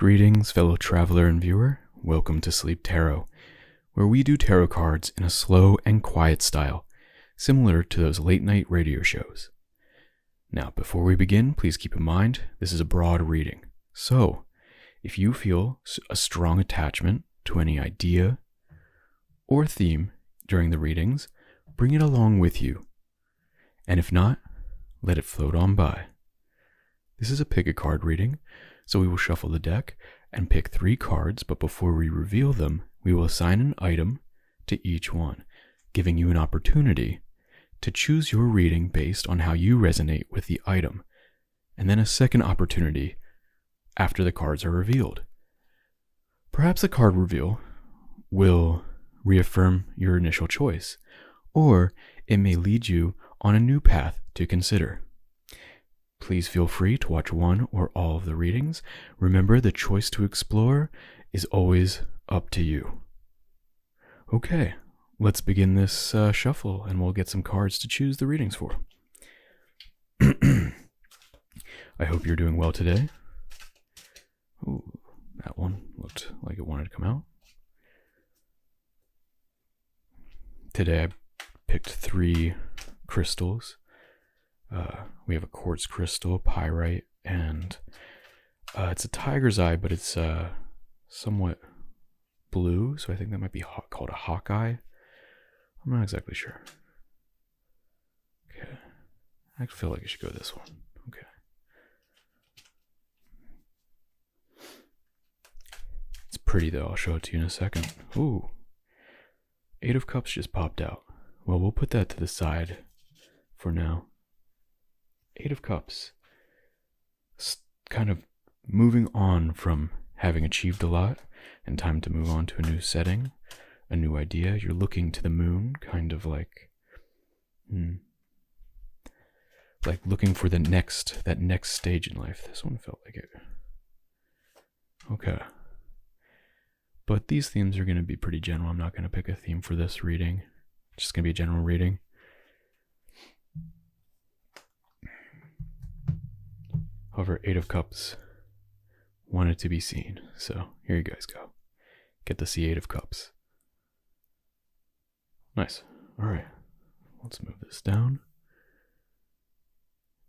Greetings, fellow traveler and viewer. Welcome to Sleep Tarot, where we do tarot cards in a slow and quiet style, similar to those late-night radio shows. Now, before we begin, please keep in mind, this is a broad reading. So, if you feel a strong attachment to any idea or theme during the readings, bring it along with you. And if not, let it float on by. This is a pick-a-card reading, so we will shuffle the deck and pick 3 cards, but before we reveal them, we will assign an item to each one, giving you an opportunity to choose your reading based on how you resonate with the item, and then a second opportunity after the cards are revealed. Perhaps the card reveal will reaffirm your initial choice, or it may lead you on a new path to consider. Please feel free to watch one or all of the readings. Remember, the choice to explore is always up to you. Okay, let's begin this shuffle, and we'll get some cards to choose the readings for. I hope you're doing well today. Ooh, that one looked like it wanted to come out. Today I picked 3 crystals. We have a quartz crystal, pyrite, and it's a tiger's eye, but it's somewhat blue, so I think that might be called a hawkeye. I'm not exactly sure. Okay, I feel like I should go this one. Okay. It's pretty though, I'll show it to you in a second. Ooh, 8 of Cups just popped out. Well, we'll put that to the side for now. 8 of Cups. Kind of moving on from having achieved a lot and time to move on to a new setting, a new idea. You're looking to the moon, kind of like looking for that next stage in life. This one felt like it. Okay. But these themes are going to be pretty general. I'm not going to pick a theme for this reading. It's just going to be a general reading. However, 8 of Cups wanted to be seen, so here you guys go. Get to see 8 of Cups. Nice. Alright, let's move this down.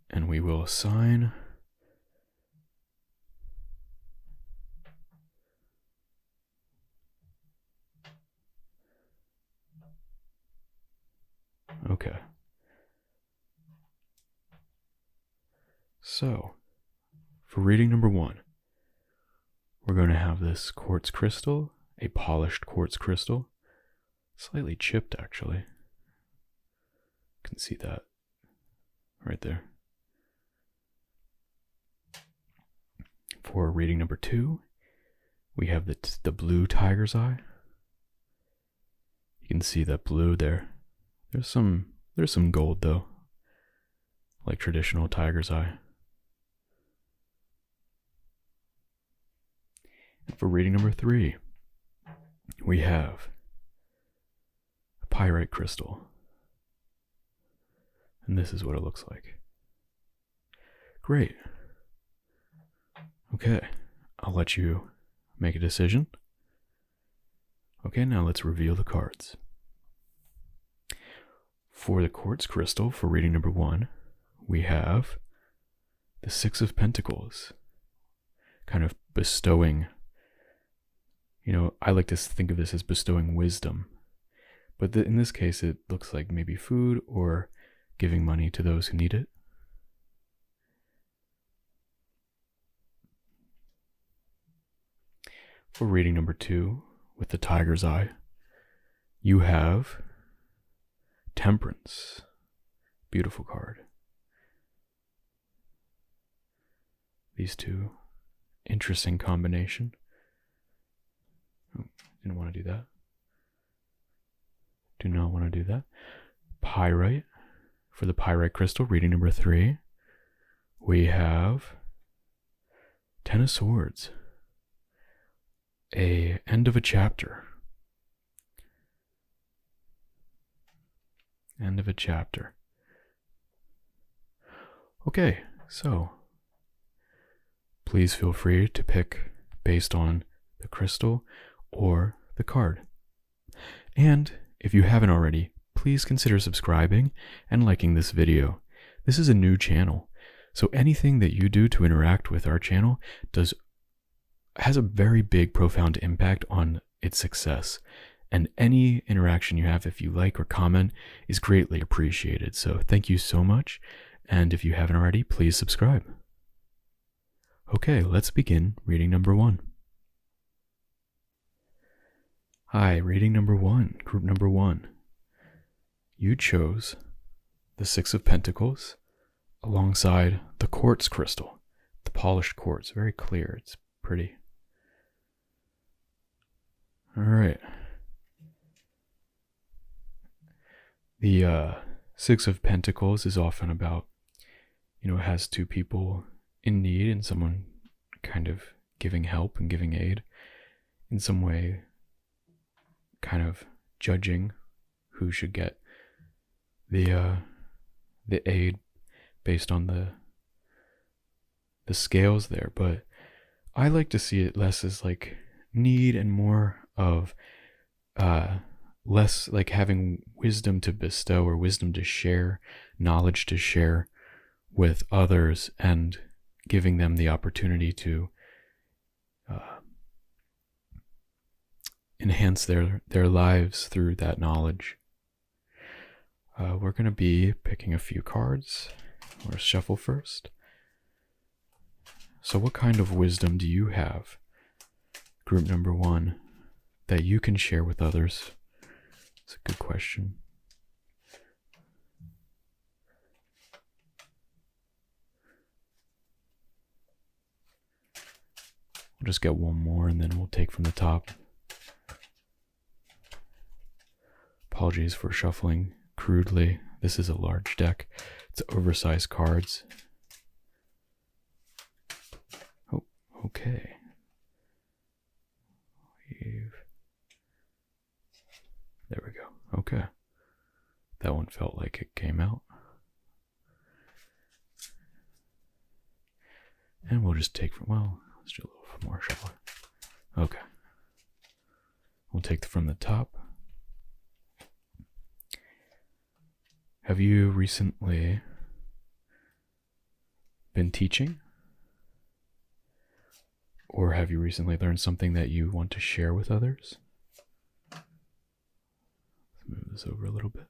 And we will assign okay. So, for reading number 1, we're going to have this quartz crystal, a polished quartz crystal, slightly chipped actually. You can see that right there. For reading number 2, we have the blue tiger's eye. You can see that blue there. There's some gold though, like traditional tiger's eye. And for reading number 3, we have a pyrite crystal. And this is what it looks like. Great. Okay, I'll let you make a decision. Okay, now let's reveal the cards. For the quartz crystal, for reading number 1, we have the 6 of Pentacles, kind of bestowing. I like to think of this as bestowing wisdom. But in this case, it looks like maybe food or giving money to those who need it. For reading number 2, with the tiger's eye, you have Temperance. Beautiful card. These two, interesting combination. Oh, didn't want to do that. Do not want to do that. Pyrite. For the pyrite crystal, reading number 3, we have 10 of Swords. A end of a chapter. End of a chapter. Okay, so please feel free to pick based on the crystal or the card. And if you haven't already, please consider subscribing and liking this video. This is a new channel, so anything that you do to interact with our channel has a very big, profound impact on its success. And any interaction you have, if you like or comment, is greatly appreciated. So thank you so much. And if you haven't already, please subscribe. Okay, let's begin reading number 1. Hi, reading number 1, group number 1. You chose the Six of Pentacles alongside the quartz crystal, the polished quartz. Very clear, it's pretty. All right. The Six of Pentacles is often about, it has two people in need and someone kind of giving help and giving aid, in some way kind of judging who should get the aid based on the scales there. But I like to see it less as like need and more of less like having wisdom to bestow or wisdom to share, knowledge to share with others, and giving them the opportunity to enhance their lives through that knowledge. We're going to be picking a few cards. We'll shuffle first. So what kind of wisdom do you have, group number 1, that you can share with others? It's a good question. We'll just get one more and then we'll take from the top. Apologies for shuffling crudely. This is a large deck. It's oversized cards. Oh, okay. There we go. Okay. That one felt like it came out. And we'll just take from, let's do a little more shuffling. Okay. We'll take from the top. Have you recently been teaching? Or have you recently learned something that you want to share with others? Let's move this over a little bit.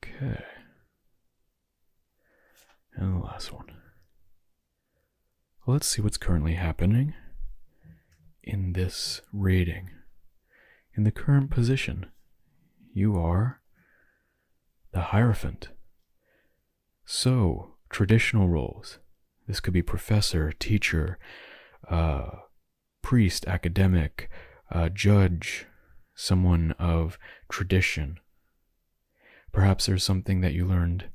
Okay. And the last one. Well, let's see what's currently happening in this reading. In the current position, you are the Hierophant. So, traditional roles. This could be professor, teacher, priest, academic, judge, someone of tradition. Perhaps there's something that you learned,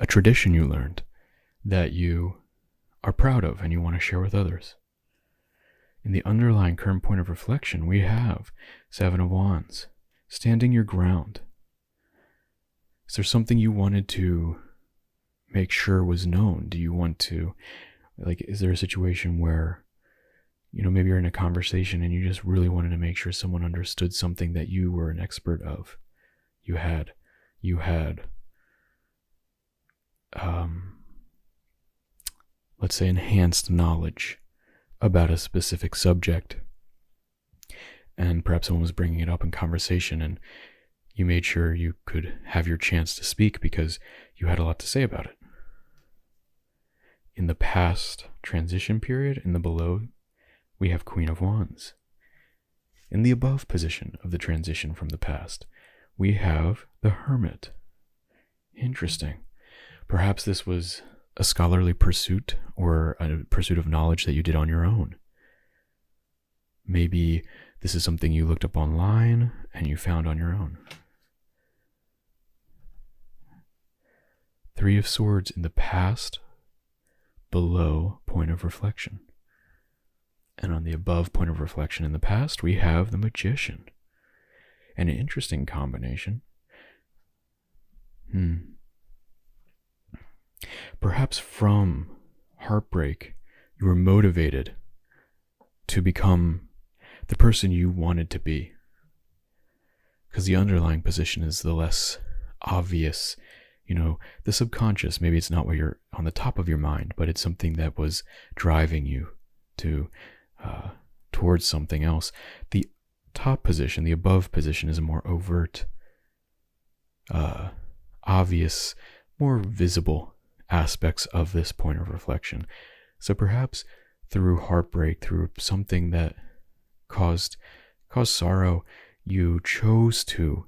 a tradition you learned, that you are proud of and you want to share with others. In the underlying current point of reflection, we have Seven of Wands, standing your ground. Is there something you wanted to make sure was known? Do you want to, is there a situation where, maybe you're in a conversation and you just really wanted to make sure someone understood something that you were an expert of? You had, let's say, enhanced knowledge about a specific subject, and perhaps someone was bringing it up in conversation and you made sure you could have your chance to speak because you had a lot to say about it. In the past transition period, in the below, we have Queen of Wands. In the above position of the transition from the past, we have the Hermit. Interesting. Perhaps this was a scholarly pursuit or a pursuit of knowledge that you did on your own. Maybe this is something you looked up online and you found on your own. Three of Swords in the past, below point of reflection. And on the above point of reflection in the past, we have the Magician. An interesting combination. perhaps from heartbreak, you were motivated to become the person you wanted to be. Because the underlying position is the less obvious, the subconscious. Maybe it's not what you're on the top of your mind, but it's something that was driving you to towards something else. The top position, the above position, is a more overt, obvious, more visible aspects of this point of reflection. So perhaps through heartbreak, through something that caused sorrow, you chose to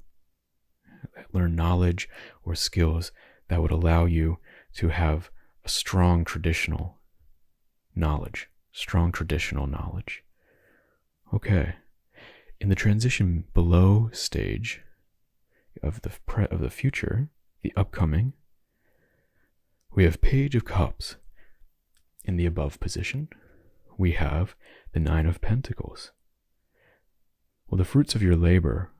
learn knowledge or skills that would allow you to have a strong traditional knowledge. Okay. In the transition below stage of the future, the upcoming, we have Page of Cups. In the above position, we have the Nine of Pentacles. Well, the fruits of your labor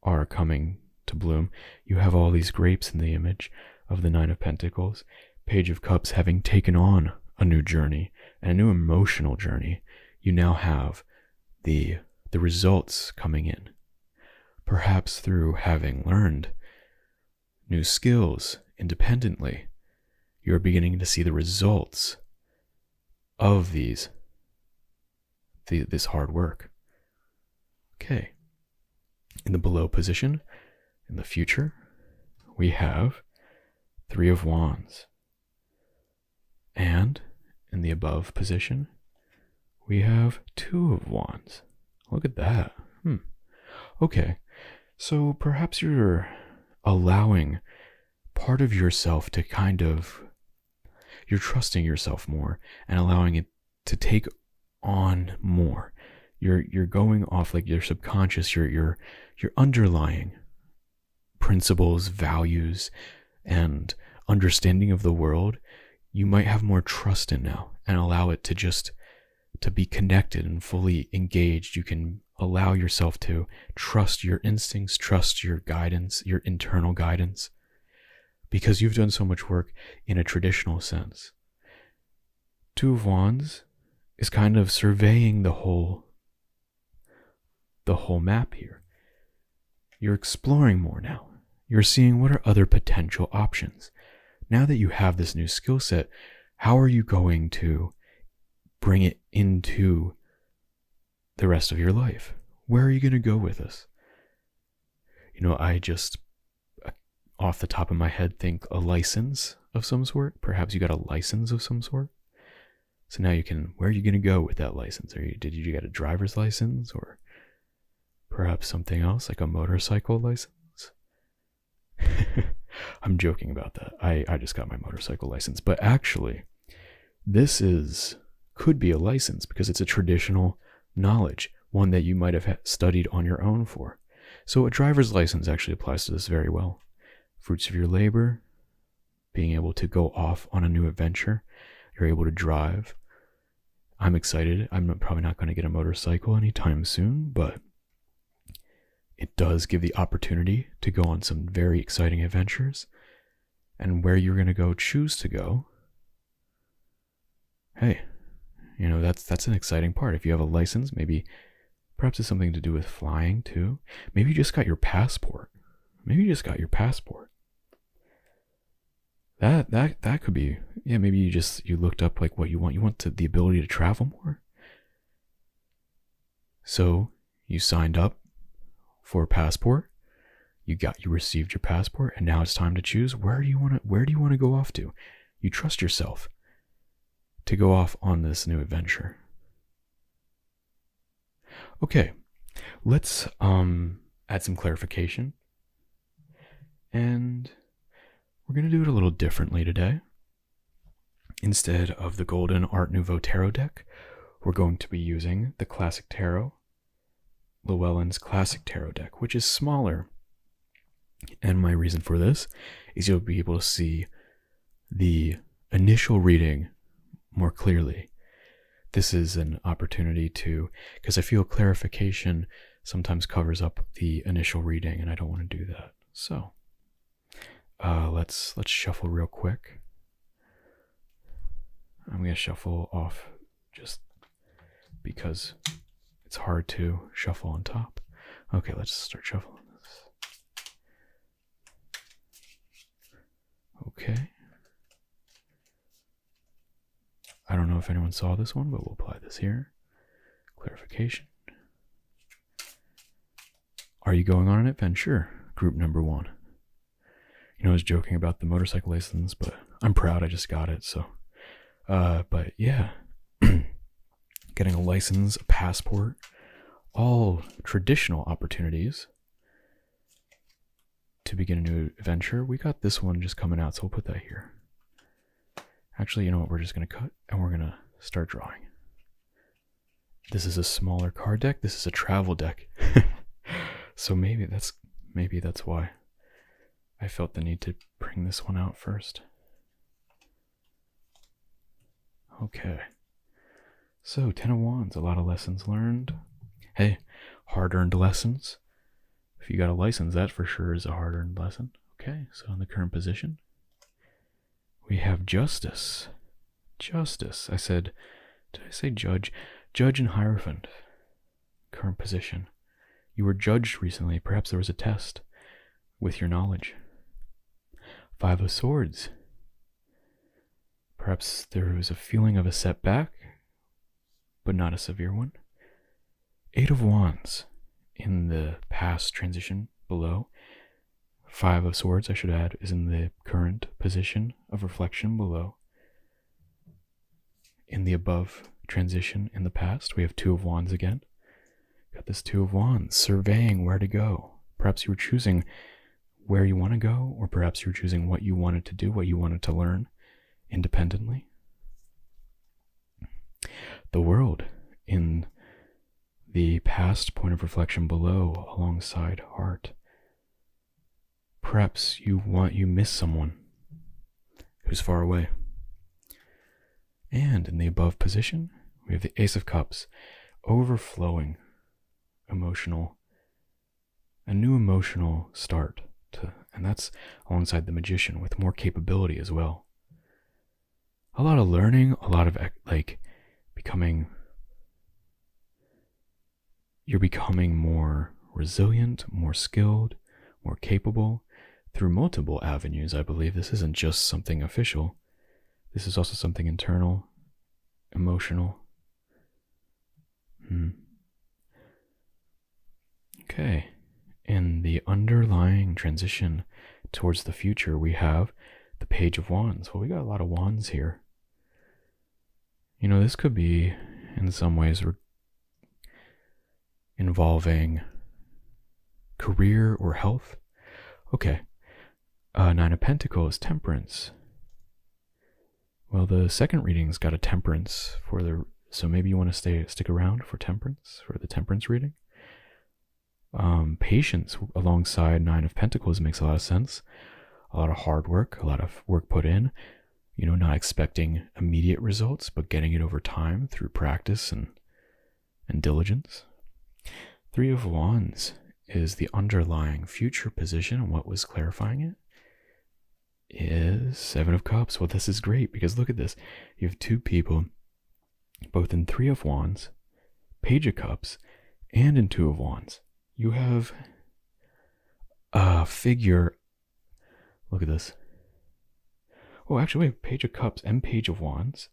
are coming to bloom. You have all these grapes in the image of the Nine of Pentacles. Page of Cups having taken on a new journey, and a new emotional journey. You now have the results coming in. Perhaps through having learned new skills independently, you're beginning to see the results of this hard work. Okay. In the below position, in the future, we have Three of Wands. And in the above position, we have Two of Wands. Look at that. Okay. So perhaps you're allowing part of yourself to you're trusting yourself more and allowing it to take on more. You're going off like your subconscious, your underlying principles, values, and understanding of the world. You might have more trust in now and allow it to be connected and fully engaged. You can allow yourself to trust your instincts, trust your guidance, your internal guidance, because you've done so much work in a traditional sense. Two of Wands is kind of surveying the whole map here. You're exploring more now. You're seeing what are other potential options. Now that you have this new skill set, how are you going to bring it into the rest of your life? Where are you going to go with this? I just, off the top of my head, think a license of some sort. Perhaps you got a license of some sort. So now where are you going to go with that license? Did you get a driver's license, or perhaps something else like a motorcycle license? I'm joking about that. I just got my motorcycle license, but actually this could be a license because it's a traditional knowledge, one that you might have studied on your own for. So a driver's license actually applies to this very well. Fruits of your labor, being able to go off on a new adventure. You're able to drive. I'm excited. I'm probably not going to get a motorcycle anytime soon, but it does give the opportunity to go on some very exciting adventures. And where you're going to choose to go, hey, that's an exciting part. If you have a license, perhaps it's something to do with flying too. Maybe you just got your passport. That could be, maybe you looked up like what you want. You want the ability to travel more. So you signed up for a passport. You received your passport, and now it's time to choose where do you want to go off to. You trust yourself to go off on this new adventure. Okay, let's add some clarification, and we're going to do it a little differently today. Instead of the Golden Art Nouveau Tarot deck, we're going to be using the Classic Tarot, Llewellyn's Classic Tarot deck, which is smaller. And my reason for this is you'll be able to see the initial reading more clearly. This is an opportunity because I feel clarification sometimes covers up the initial reading, and I don't want to do that. So let's shuffle real quick. I'm going to shuffle off just because it's hard to shuffle on top. Okay, let's start shuffling this. Okay. I don't know if anyone saw this one, but we'll apply this here. Clarification. Are you going on an adventure? Group number 1. I was joking about the motorcycle license, but I'm proud I just got it, so. But yeah, getting a license, a passport, all traditional opportunities to begin a new adventure. We got this one just coming out, so we'll put that here. Actually, you know what? We're just going to cut and we're going to start drawing. This is a smaller card deck. This is a travel deck. So maybe that's why I felt the need to bring this one out first. Okay. So, 10 of Wands, a lot of lessons learned. Hey, hard-earned lessons. If you got a license, that for sure is a hard-earned lesson. Okay, so in the current position, we have Justice. Justice. Did I say Judge? Judge and Hierophant. Current position. You were judged recently. Perhaps there was a test with your knowledge. 5 of Swords. Perhaps there was a feeling of a setback, but not a severe one. 8 of Wands in the past transition below. 5 of Swords, I should add, is in the current position of reflection below. In the above transition in the past, we have 2 of Wands again. Got this 2 of Wands, surveying where to go. Perhaps you were choosing where you want to go, or perhaps you were choosing what you wanted to do, what you wanted to learn independently. The World in the past point of reflection below, alongside Heart. Perhaps you miss someone who's far away. And in the above position, we have the Ace of Cups, overflowing a new emotional start and that's alongside the Magician with more capability as well. A lot of learning, a lot of you're becoming more resilient, more skilled, more capable through multiple avenues. I believe this isn't just something official. This is also something internal, emotional. Okay. In the underlying transition towards the future, we have the Page of Wands. Well, we got a lot of wands here. This could be, in some ways, involving career or health. Okay. 9 of Pentacles, Temperance. Well, the second reading's got a Temperance so maybe you want to stick around for Temperance, for the Temperance reading. Patience alongside 9 of Pentacles makes a lot of sense. A lot of hard work, a lot of work put in. Not expecting immediate results, but getting it over time through practice and diligence. 3 of Wands is the underlying future position, and what was clarifying it is 7 of Cups. Well, this is great because look at this. You have 2 people, both in 3 of Wands, Page of Cups, and in 2 of Wands. You have a figure. Look at this. Oh, actually, we have Page of Cups and Page of Wands,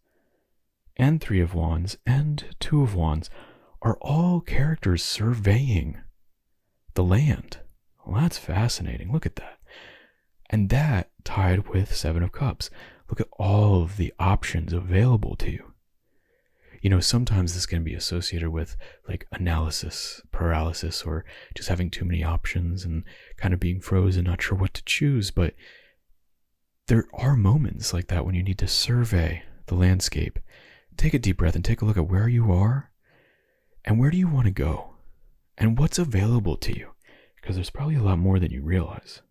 and 3 of Wands, and 2 of Wands are all characters surveying the land. Well, that's fascinating. Look at that. And that tied with 7 of Cups. Look at all of the options available to you. Sometimes this can be associated with analysis paralysis, or just having too many options and kind of being frozen, not sure what to choose. But there are moments like that when you need to survey the landscape. Take a deep breath and take a look at where you are and where do you want to go and what's available to you, because there's probably a lot more than you realize.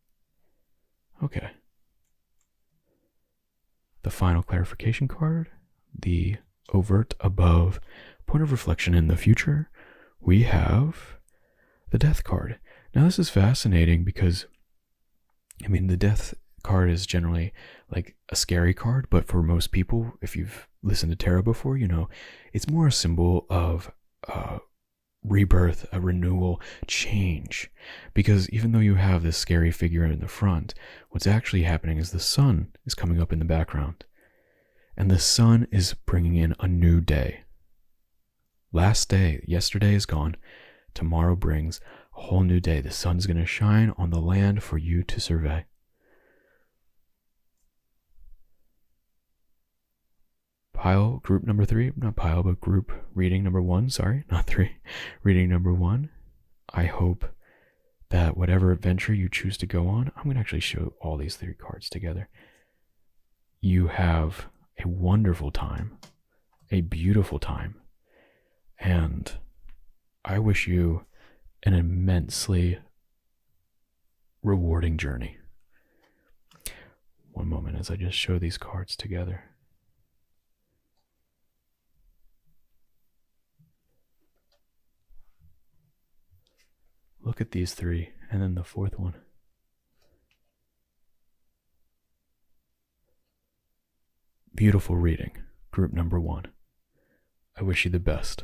Okay. The final clarification card, the overt above point of reflection in the future, we have the Death card. Now this is fascinating because the Death card is generally like a scary card, but for most people, if you've listened to tarot before, you know, it's more a symbol of rebirth, a renewal, change. Because even though you have this scary figure in the front, what's actually happening is the sun is coming up in the background. And the sun is bringing in a new day. Last day, yesterday is gone. Tomorrow brings a whole new day. The sun's going to shine on the land for you to survey. Pile, group number 3, not pile, but group reading number 1, sorry, not 3. Reading number 1. I hope that whatever adventure you choose to go on, I'm going to actually show all these 3 cards together. You have a wonderful time, a beautiful time, and I wish you an immensely rewarding journey. One moment as I just show these cards together. Look at these 3, and then the 4th one. Beautiful reading, group number 1. I wish you the best.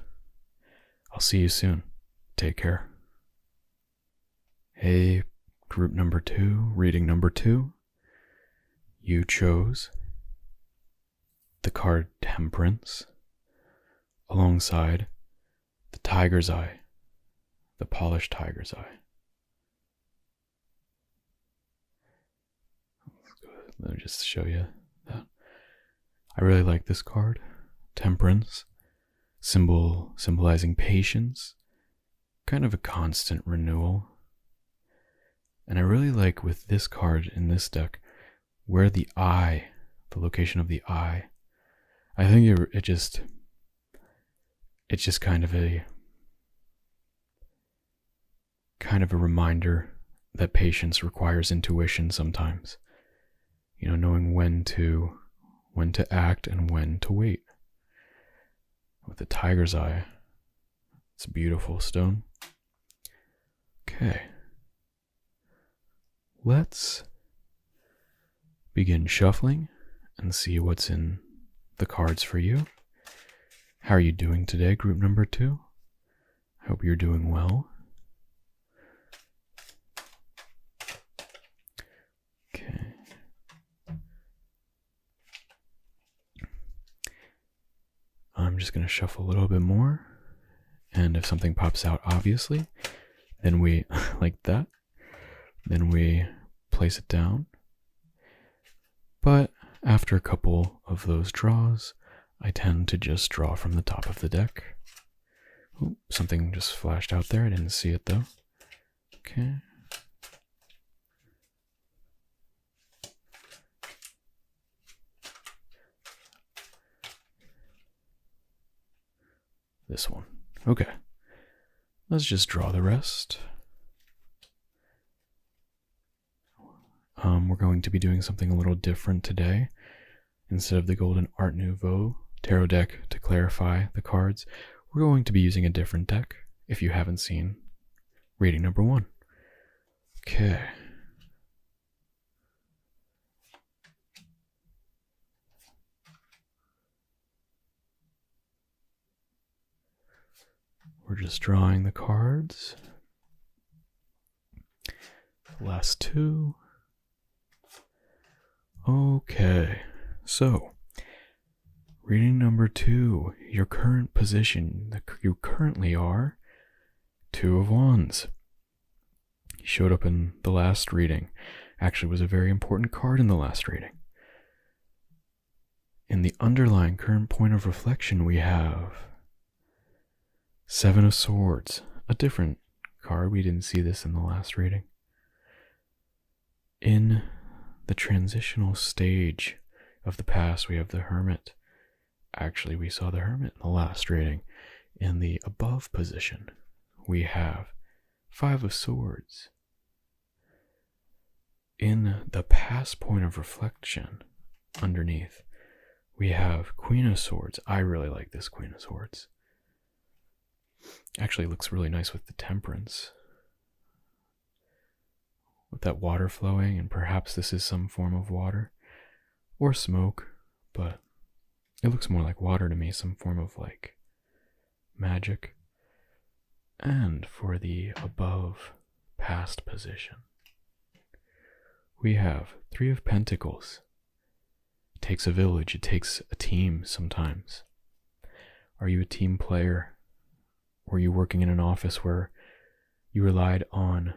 I'll see you soon. Take care. Hey, group number 2, reading number 2. You chose the card Temperance alongside the Tiger's Eye, the polished Tiger's Eye. Let me just show you that. I really like this card, Temperance, symbolizing patience, kind of a constant renewal. And I really like with this card in this deck, where the eye, the location of the eye, I think it's just kind of a reminder that patience requires intuition sometimes. You know, knowing when to act and when to wait. With the Tiger's Eye, it's a beautiful stone. Okay. Let's begin shuffling and see what's in the cards for you. How are you doing today, group number 2? I hope you're doing well. Okay. I'm just going to shuffle a little bit more, and if something pops out, obviously, then we, like that, then we place it down. But after a couple of those draws, I tend to just draw from the top of the deck. Ooh, something just flashed out there, I didn't see it though. Okay. This one. Okay. Let's just draw the rest. We're going to be doing something a little different today. Instead of the Golden Art Nouveau tarot deck to clarify the cards, we're going to be using a different deck if you haven't seen reading number 1. Okay. We're just drawing the cards. The last 2. Okay, so reading number 2, your current position. You currently are 2 of Wands. He showed up in the last reading. Actually, was a very important card in the last reading. In the underlying current point of reflection, we have 7 of Swords, a different card. We didn't see this in the last reading. In the transitional stage of the past, we have the Hermit. Actually, we saw the Hermit in the last reading. In the above position, we have 5 of Swords. In the past point of reflection, underneath, we have Queen of Swords. I really like this Queen of Swords. Actually, it looks really nice with the Temperance. with that water flowing, and perhaps this is some form of water or smoke, but it looks more like water to me, some form of like magic. And for the above past position, we have Three of Pentacles. It takes a village, it takes a team sometimes. Are you a team player? Were you working in an office where you relied on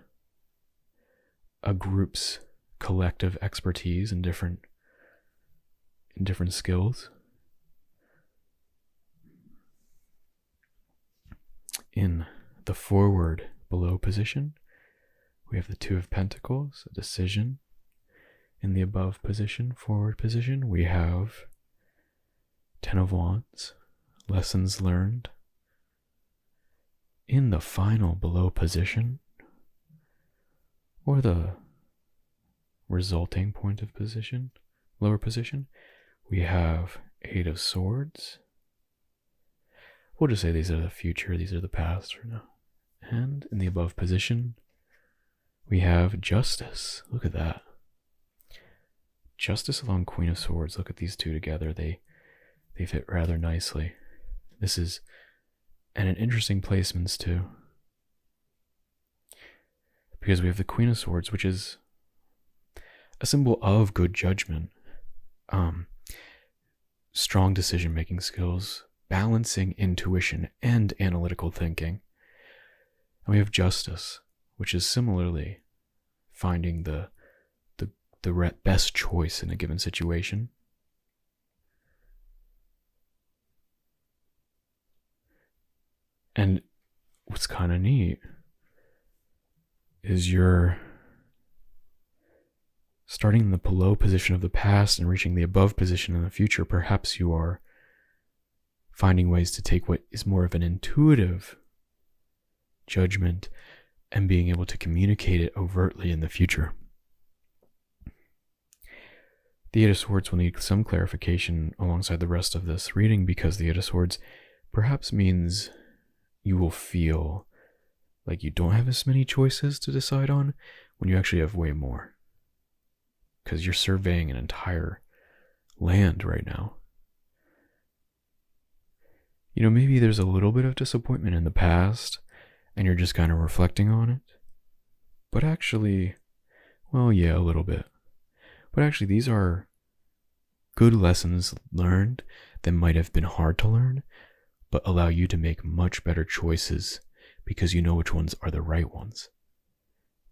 a group's collective expertise in different skills? In the forward below position, we have the Two of Pentacles, a decision. In the above position, forward position, we have Ten of Wands, lessons learned. In the final below position, or the resulting point of position, lower position, we have Eight of Swords. We'll just say these are the future, these are the past for now. And in the above position, we have Justice. Look at that. Justice along Queen of Swords. Look at these two together. They fit rather nicely. This is and an interesting placements too. Because we have the Queen of Swords, which is a symbol of good judgment, strong decision-making skills, balancing intuition and analytical thinking. And we have Justice, which is similarly finding the best choice in a given situation. And what's kind of neat is you're starting in the below position of the past and reaching the above position in the future. Perhaps you are finding ways to take what is more of an intuitive judgment and being able to communicate it overtly in the future. The Eight of Swords will need some clarification alongside the rest of this reading, because the Eight of Swords perhaps means you will feel like you don't have as many choices to decide on when you actually have way more. Because you're surveying an entire land right now. You know, maybe there's a little bit of disappointment in the past and you're just kind of reflecting on it. But actually, well, yeah, a little bit. But actually, these are good lessons learned that might have been hard to learn, but allow you to make much better choices because you know which ones are the right ones.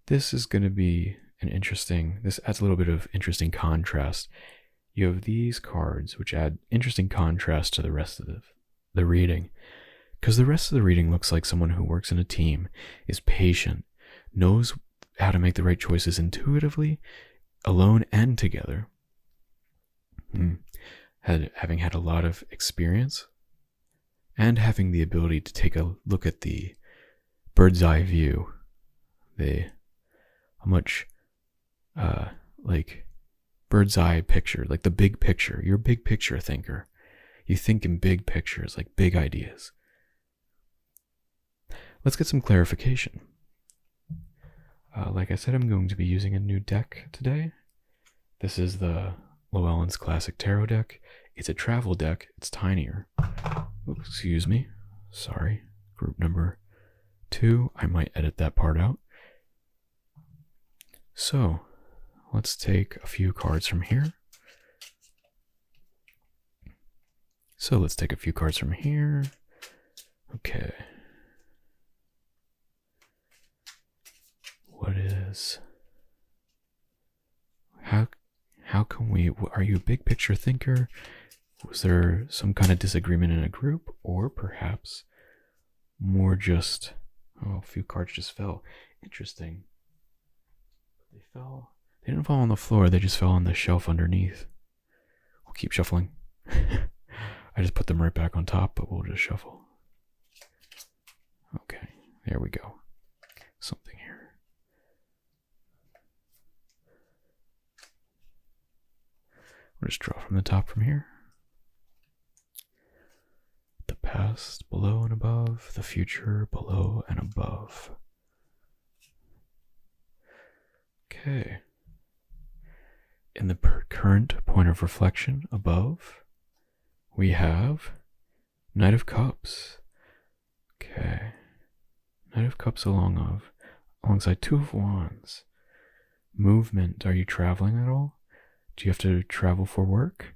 This is going to be this adds a little bit of interesting contrast. You have these cards, which add interesting contrast to the rest of the reading, because the rest of the reading looks like someone who works in a team, is patient, knows how to make the right choices intuitively, alone and together. Having had a lot of experience and having the ability to take a look at the bird's eye view, bird's eye picture, like the big picture. You're a big picture thinker. You think in big pictures, like big ideas. Let's get some clarification. Like I said, I'm going to be using a new deck today. This is the Llewellyn's Classic Tarot deck. It's a travel deck. It's tinier. Oops, excuse me. Sorry. Group number 2. I might edit that part out. So, let's take a few cards from here. Okay. How can we, are you a big picture thinker? Was there some kind of disagreement in a group, or perhaps more just, a few cards just fell. Interesting. They didn't fall on the floor, they just fell on the shelf underneath. We'll keep shuffling. I just put them right back on top, but we'll just shuffle. Okay, there we go. Something here. We'll just draw from the top from here. The past below and above, the future below and above. Okay. In the current point of reflection above, we have Knight of Cups. Okay. Knight of Cups alongside Two of Wands. Movement. Are you traveling at all? Do you have to travel for work?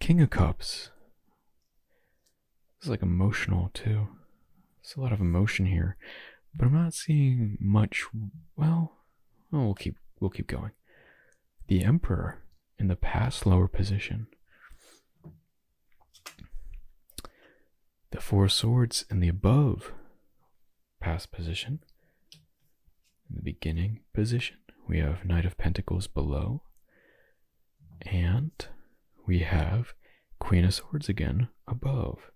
King of Cups. This is like emotional too. There's a lot of emotion here, but I'm not seeing much. Well, we'll keep going. The Emperor in the past lower position. The Four of Swords in the above past position. In the beginning position, we have Knight of Pentacles below. And we have Queen of Swords again above.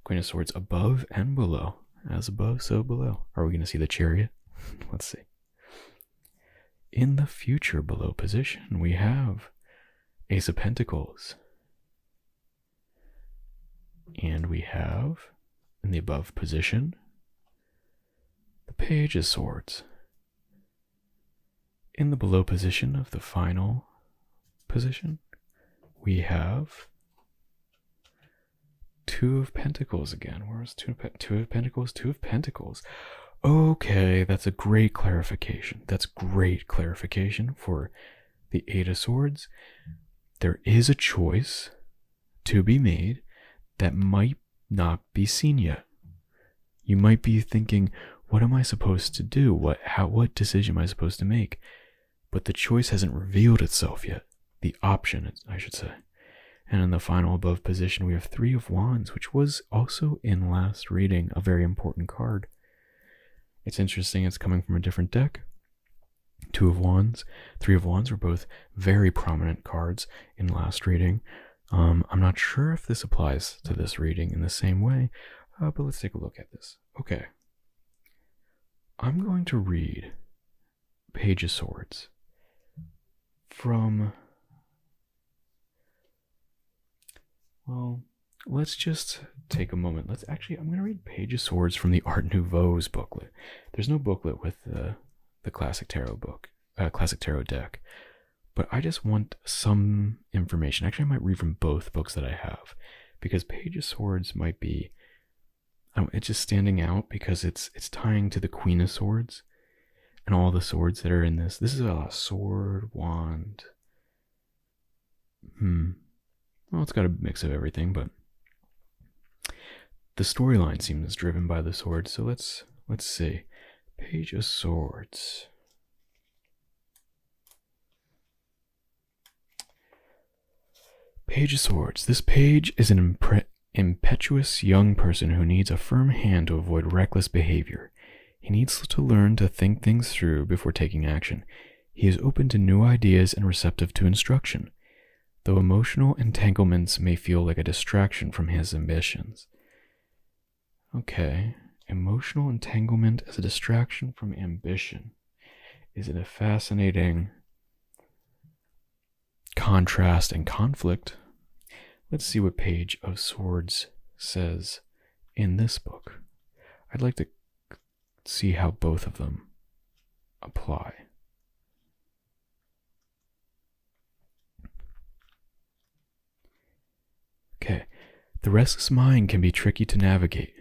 Queen of Swords above and below. As above, so below. Are we going to see the Chariot? Let's see. In the future below position, we have Ace of Pentacles. And we have, in the above position, the Page of Swords. In the below position of the final position, we have Two of Pentacles again. Where's Two of Pentacles? Two of Pentacles. Okay, that's a great clarification. That's great clarification for the Eight of Swords. There is a choice to be made that might not be seen yet. You might be thinking, what am I supposed to do? What decision am I supposed to make? But the choice hasn't revealed itself yet. The option, I should say. And in the final above position, we have Three of Wands, which was also in last reading a very important card. It's interesting, it's coming from a different deck. Two of Wands, Three of Wands were both very prominent cards in last reading. I'm not sure if this applies to this reading in the same way, but let's take a look at this. Okay. I'm going to read Page of Swords from... Well, let's just take a moment. I'm going to read Page of Swords from the Art Nouveau's booklet. There's no booklet with the Classic Tarot book, Classic Tarot deck, but I just want some information. Actually, I might read from both books that I have, because Page of Swords might be, it's just standing out because it's tying to the Queen of Swords and all the swords that are in this. This is a sword, wand. Well, it's got a mix of everything, but the storyline seems driven by the swords. So let's see. Page of Swords. Page of Swords. This page is an impetuous young person who needs a firm hand to avoid reckless behavior. He needs to learn to think things through before taking action. He is open to new ideas and receptive to instruction, though emotional entanglements may feel like a distraction from his ambitions. Okay, emotional entanglement as a distraction from ambition. Is it a fascinating contrast and conflict? Let's see what Page of Swords says in this book. I'd like to see how both of them apply. Okay, the restless mind can be tricky to navigate.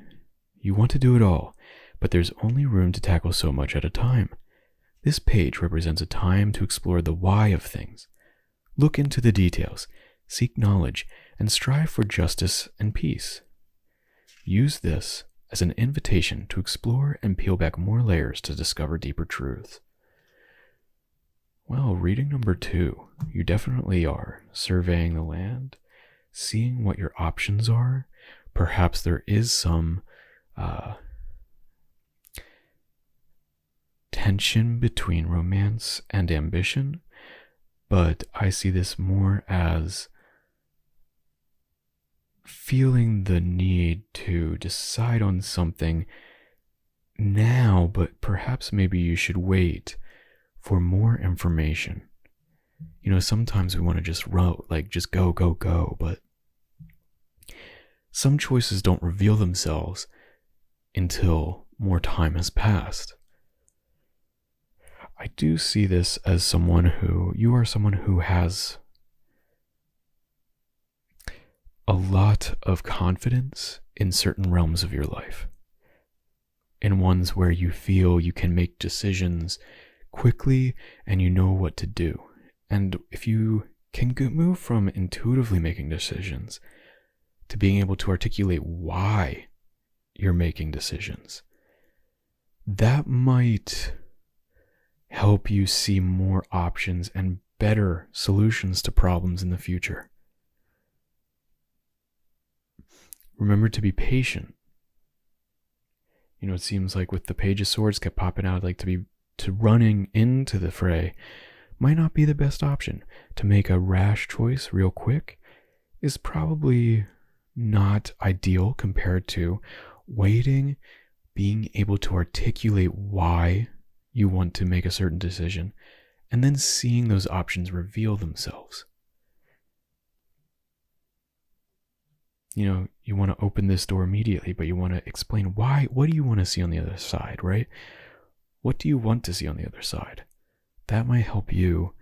You want to do it all, but there's only room to tackle so much at a time. This page represents a time to explore the why of things. Look into the details, seek knowledge, and strive for justice and peace. Use this as an invitation to explore and peel back more layers to discover deeper truths. Well, reading number 2, you definitely are surveying the land, seeing what your options are. Perhaps there is some tension between romance and ambition, but I see this more as feeling the need to decide on something now, but perhaps maybe you should wait for more information. You know, sometimes we want to just just go, but some choices don't reveal themselves until more time has passed. I do see this as you are someone who has a lot of confidence in certain realms of your life, in ones where you feel you can make decisions quickly and you know what to do. And if you can move from intuitively making decisions to being able to articulate why you're making decisions, that might help you see more options and better solutions to problems in the future. Remember to be patient. It seems like with the Page of Swords kept popping out, like to running into the fray might not be the best option. To make a rash choice real quick is probably not ideal compared to waiting, being able to articulate why you want to make a certain decision, and then seeing those options reveal themselves. You want to open this door immediately, but you want to explain why. What do you want to see on the other side, right? What do you want to see on the other side? That might help you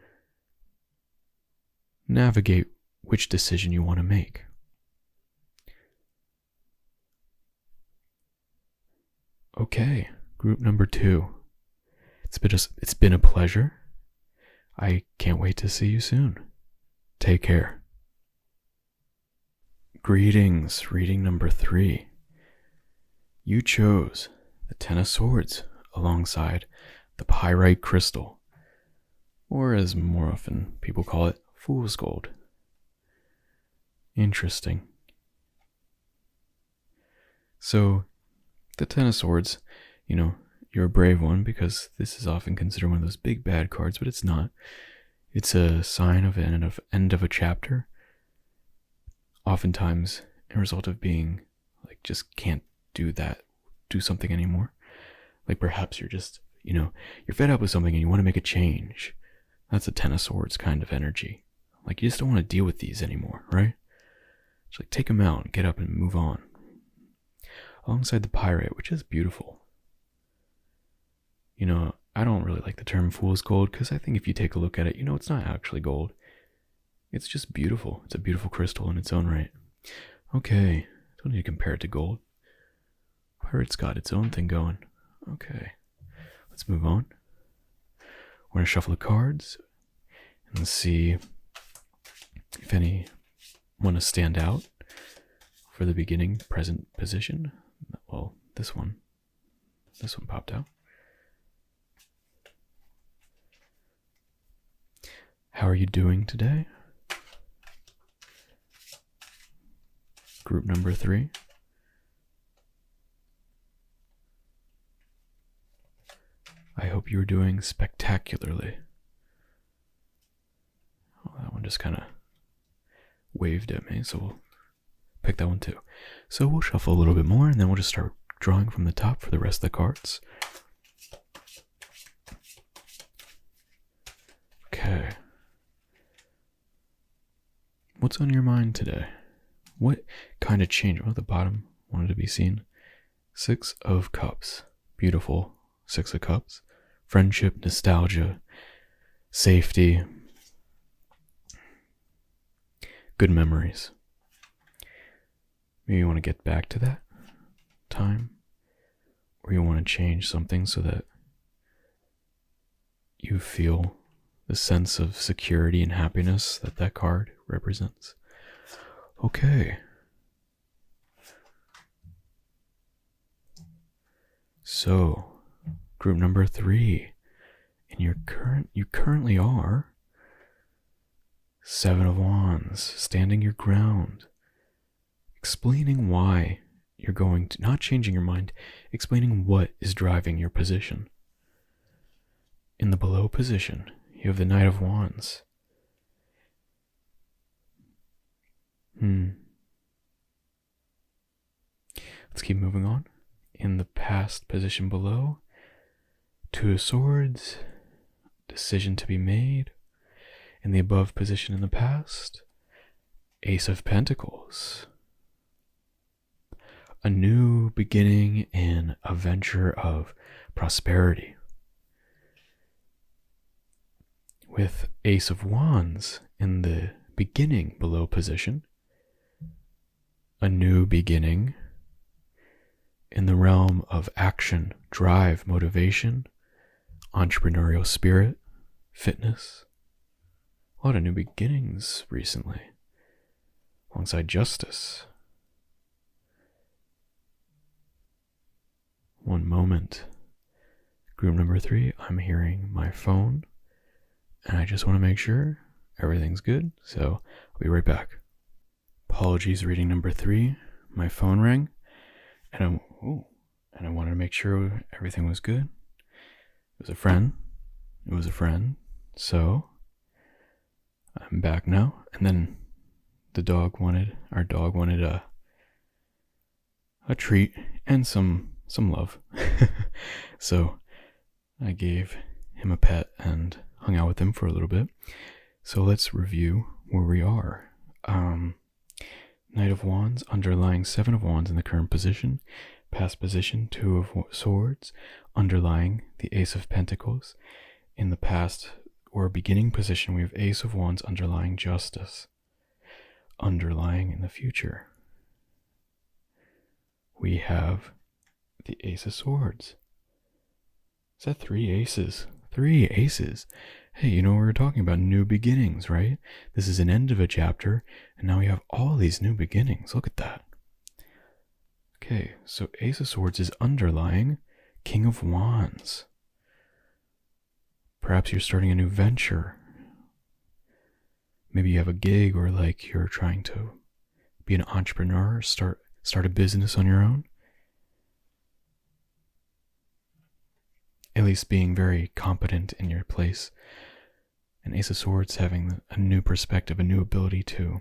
navigate which decision you want to make. Okay, group number 2. It's been a pleasure. I can't wait to see you soon. Take care. Greetings, reading number 3. You chose the Ten of Swords alongside the Pyrite Crystal, or as more often people call it, Fool's Gold. Interesting. So, the Ten of Swords, you're a brave one because this is often considered one of those big bad cards, but it's not. It's a sign of an end of a chapter. Oftentimes, a result of being just can't do something anymore. Like perhaps you're just, you're fed up with something and you want to make a change. That's a Ten of Swords kind of energy. Like you just don't want to deal with these anymore, right? Just take them out and get up and move on. Alongside the Pirate, which is beautiful. I don't really like the term Fool's Gold because I think if you take a look at it, it's not actually gold. It's just beautiful. It's a beautiful crystal in its own right. Okay, don't need to compare it to gold. Pirate's got its own thing going. Okay, let's move on. We're going to shuffle the cards and see if any want to stand out for the beginning present position. Well, this one popped out. How are you doing today? Group number 3. I hope you're doing spectacularly. Oh, that one just kind of waved at me, so we'll pick that one too. So we'll shuffle a little bit more, and then we'll just start drawing from the top for the rest of the cards. Okay. What's on your mind today? What kind of change? Oh, the bottom wanted to be seen. 6 of Cups. Beautiful 6 of Cups. Friendship, nostalgia, safety, good memories. Maybe you want to get back to that time, or you want to change something so that you feel the sense of security and happiness that card represents. Okay. So, group number 3, and you currently are 7 of Wands, standing your ground, explaining why you're going to, not changing your mind, explaining what is driving your position. In the below position, you have the Knight of Wands. Let's keep moving on. In the past position below, 2 of Swords, decision to be made. In the above position in the past, Ace of Pentacles. A new beginning in a venture of prosperity. with Ace of Wands in the beginning below position. A new beginning in the realm of action, drive, motivation, entrepreneurial spirit, fitness. A lot of new beginnings recently, alongside justice. One moment. Group number 3, I'm hearing my phone, and I just want to make sure everything's good, so I'll be right back. Apologies, reading number 3, my phone rang, and I wanted to make sure everything was good. It was a friend, so I'm back now. And then our dog wanted a treat and some love. So I gave him a pet and hung out with him for a little bit. So let's review where we are. Knight of Wands, underlying 7 of Wands in the current position. Past position, 2 of Swords, underlying the Ace of Pentacles. In the past or beginning position, we have Ace of Wands underlying Justice. Underlying in the future, we have the Ace of Swords. Is that 3 aces? 3 aces. Hey, we were talking about new beginnings, right? This is an end of a chapter, and now we have all these new beginnings. Look at that. Okay, so Ace of Swords is underlying King of Wands. Perhaps you're starting a new venture. Maybe you have a gig, or like you're trying to be an entrepreneur, start a business on your own. At least being very competent in your place. And Ace of Swords having a new perspective, a new ability to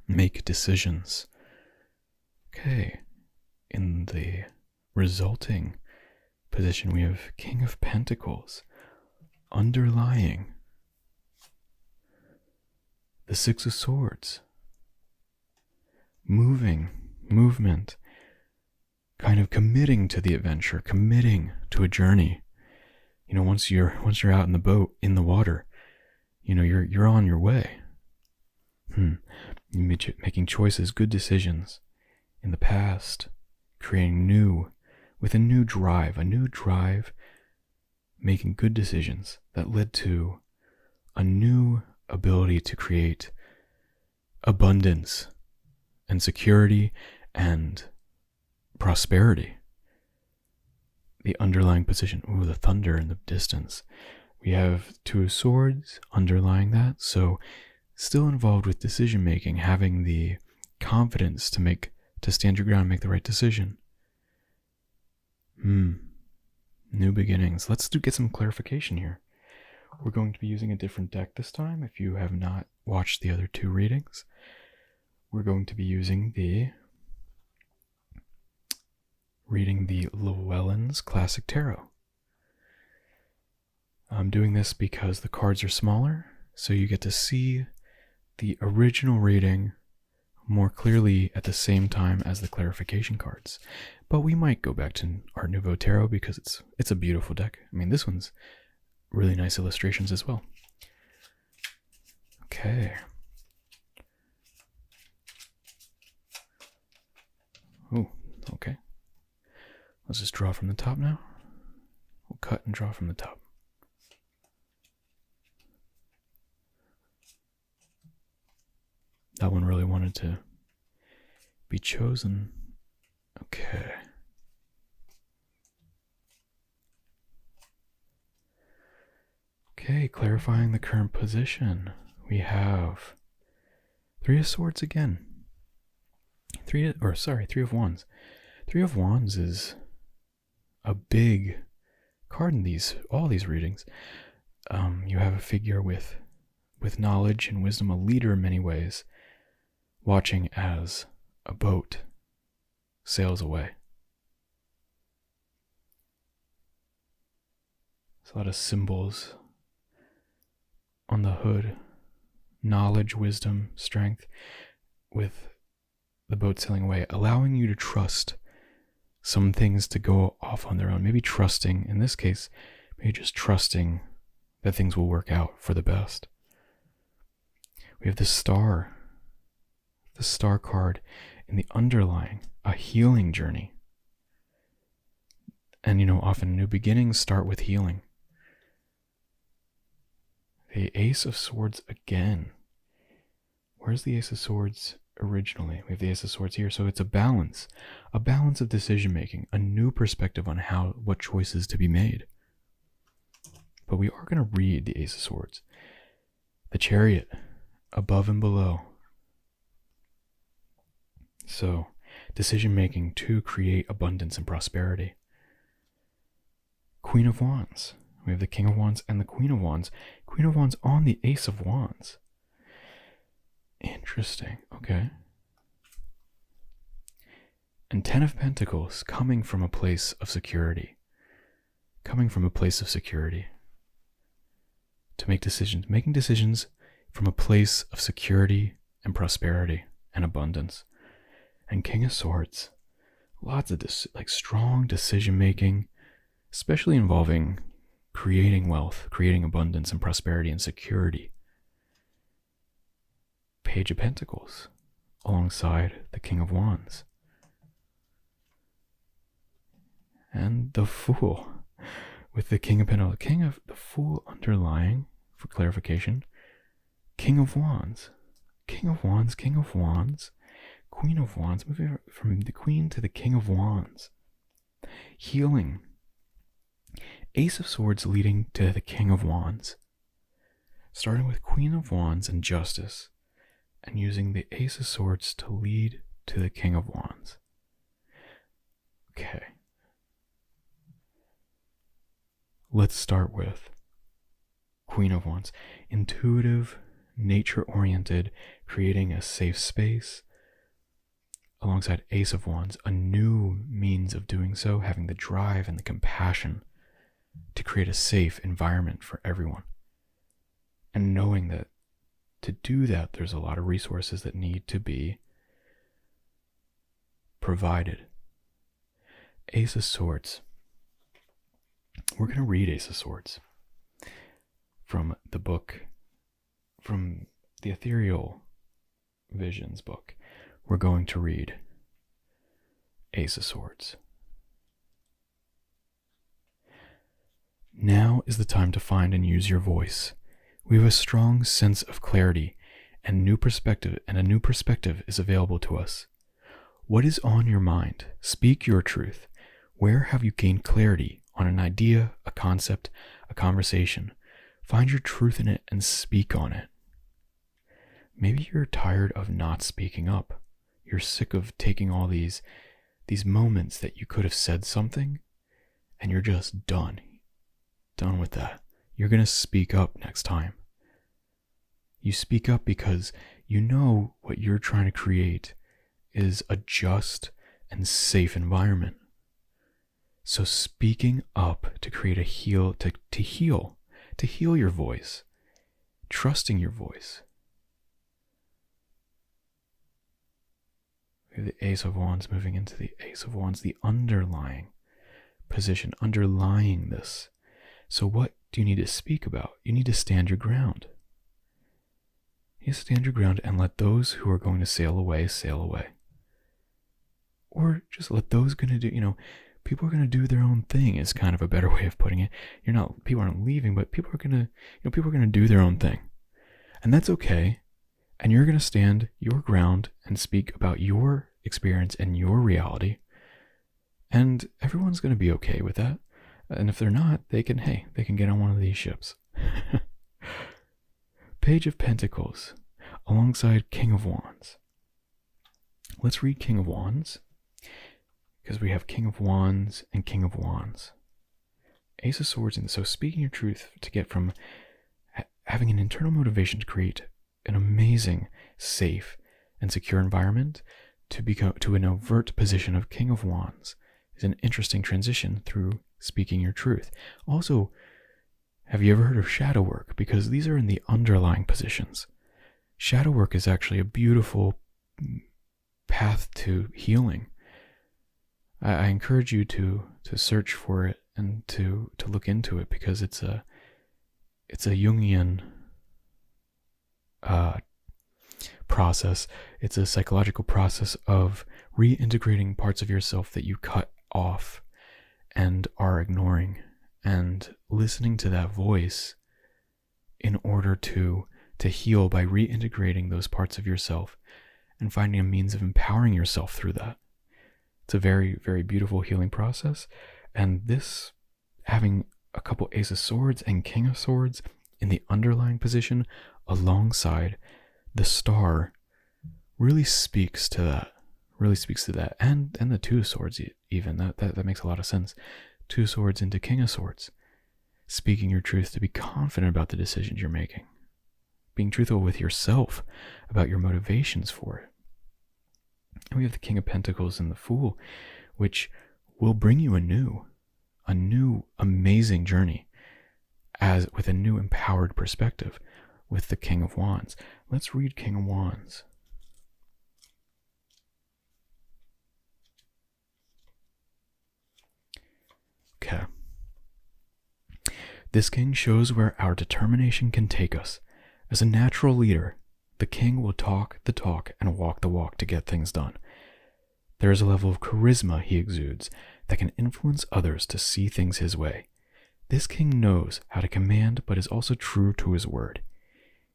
make decisions. Okay, in the resulting position, we have King of Pentacles underlying the 6 of Swords. Movement, kind of committing to the adventure, committing to a journey. Once you're out in the boat, in the water, you're on your way. You're making choices, good decisions in the past, creating with a new drive, making good decisions that led to a new ability to create abundance and security and prosperity. The underlying position, the thunder in the distance. We have 2 of Swords underlying that, so still involved with decision making, having the confidence to stand your ground and make the right decision. New beginnings. Let's get some clarification here. We're going to be using a different deck this time. If you have not watched the other 2 readings, we're going to be using the Llewellyn's Classic Tarot. I'm doing this because the cards are smaller, so you get to see the original reading more clearly at the same time as the clarification cards. But we might go back to Art Nouveau Tarot because it's a beautiful deck. This one's really nice illustrations as well. Okay. Oh, okay. Let's just draw from the top now. We'll cut and draw from the top. That one really wanted to be chosen. Okay. Okay, clarifying the current position. We have 3 of Swords again. 3 of Wands. 3 of Wands is a big card in all these readings. You have a figure with knowledge and wisdom, a leader in many ways, watching as a boat sails away. There's a lot of symbols on the hood. Knowledge, wisdom, strength, with the boat sailing away, allowing you to trust some things to go off on their own. Maybe trusting, in this case, maybe just trusting that things will work out for the best. We have the star card in the underlying, a healing journey. And often new beginnings start with healing. The Ace of Swords again. Where's the Ace of Swords originally? We have the Ace of Swords here, so it's a balance of decision making, a new perspective on what choices to be made. But we are going to read the Ace of Swords. The Chariot, above and below. So, decision making to create abundance and prosperity. Queen of Wands. We have the King of Wands and the Queen of Wands. Queen of Wands on the Ace of Wands. Interesting. Okay. And Ten of Pentacles coming from a place of security. To make decisions. Making decisions from a place of security and prosperity and abundance. And King of Swords. Lots of strong decision making, especially involving creating wealth, creating abundance and prosperity and security. Page of Pentacles alongside the King of Wands. And the Fool with the King of Pentacles. The Fool underlying, for clarification, King of Wands. King of Wands, King of Wands, Queen of Wands, moving from the Queen to the King of Wands. Healing. Ace of Swords leading to the King of Wands. Starting with Queen of Wands and Justice, and using the Ace of Swords to lead to the King of Wands. Okay. Let's start with Queen of Wands. Intuitive, nature-oriented, creating a safe space. Alongside Ace of Wands, a new means of doing so, having the drive and the compassion to create a safe environment for everyone. And knowing that to do that, there's a lot of resources that need to be provided. Ace of Swords. We're going to read Ace of Swords from the book, from the Ethereal Visions book. We're going to read Ace of Swords. Now is the time to find and use your voice. We have a strong sense of clarity and a new perspective is available to us. What is on your mind? Speak your truth. Where have you gained clarity on an idea, a concept, a conversation? Find your truth in it and speak on it. Maybe you're tired of not speaking up. You're sick of taking all these moments that you could have said something and you're just done with that. You're going to speak up next time. You speak up because you know what you're trying to create is a just and safe environment. So speaking up to create to heal your voice, trusting your voice. We have the Ace of Wands moving into the Ace of Wands, the underlying position, underlying this. So what do you need to speak about? You need to stand your ground. You stand your ground and let those who are going to sail away. Or just let those going to do, people are going to do their own thing is kind of a better way of putting it. People aren't leaving, but people are going to do their own thing. And that's okay. And you're going to stand your ground and speak about your experience and your reality. And everyone's going to be okay with that. And if they're not, they can get on one of these ships. Page of Pentacles alongside King of Wands. Let's read King of Wands because we have King of Wands and King of Wands. Ace of Swords, and so speaking your truth to get from having an internal motivation to create an amazing, safe, and secure environment to an overt position of King of Wands is an interesting transition through speaking your truth. Also, have you ever heard of shadow work? Because these are in the underlying positions. Shadow work is actually a beautiful path to healing. I encourage you to search for it and to look into it because it's it's a Jungian process. It's a psychological process of reintegrating parts of yourself that you cut off and are ignoring, and listening to that voice in order to heal by reintegrating those parts of yourself and finding a means of empowering yourself through that. It's a very, very beautiful healing process. And this, having a couple Ace of Swords and King of Swords in the underlying position alongside the star, really speaks to that. And the Two of Swords even. That makes a lot of sense. Two Swords into King of Swords. Speaking your truth, to be confident about the decisions you're making. Being truthful with yourself about your motivations for it. And we have the King of Pentacles and the Fool, which will bring you a new amazing journey, as with a new empowered perspective with the King of Wands. Let's read King of Wands. Okay. This king shows where our determination can take us. As a natural leader, the king will talk the talk and walk the walk to get things done. There is a level of charisma he exudes that can influence others to see things his way. This king knows how to command, but is also true to his word.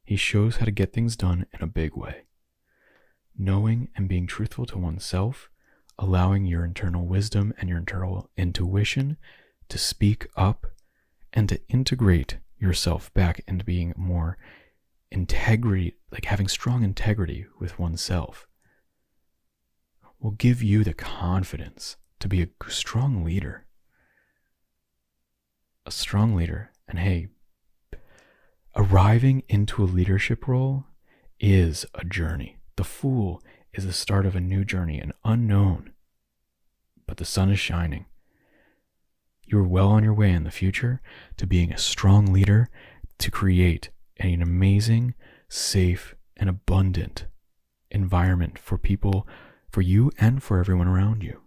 He shows how to get things done in a big way. Knowing and being truthful to oneself, allowing your internal wisdom and your internal intuition to speak up and to integrate yourself back into being more integrity, like having strong integrity with oneself, will give you the confidence to be a strong leader. A strong leader. And hey, arriving into a leadership role is a journey. The Fool is the start of a new journey, an unknown. But the sun is shining. You're well on your way in the future to being a strong leader, to create an amazing, safe, and abundant environment for people, for you and for everyone around you.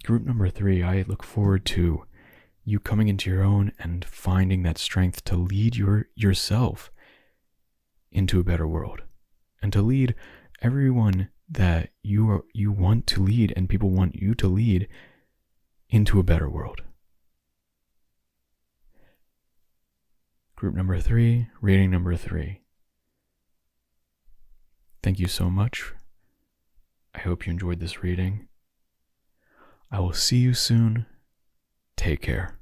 Group number 3, I look forward to you coming into your own and finding that strength to lead yourself into a better world, and to lead everyone that you want to lead and people want you to lead into a better world. Group number 3, reading number 3. Thank you so much. I hope you enjoyed this reading. I will see you soon. Take care.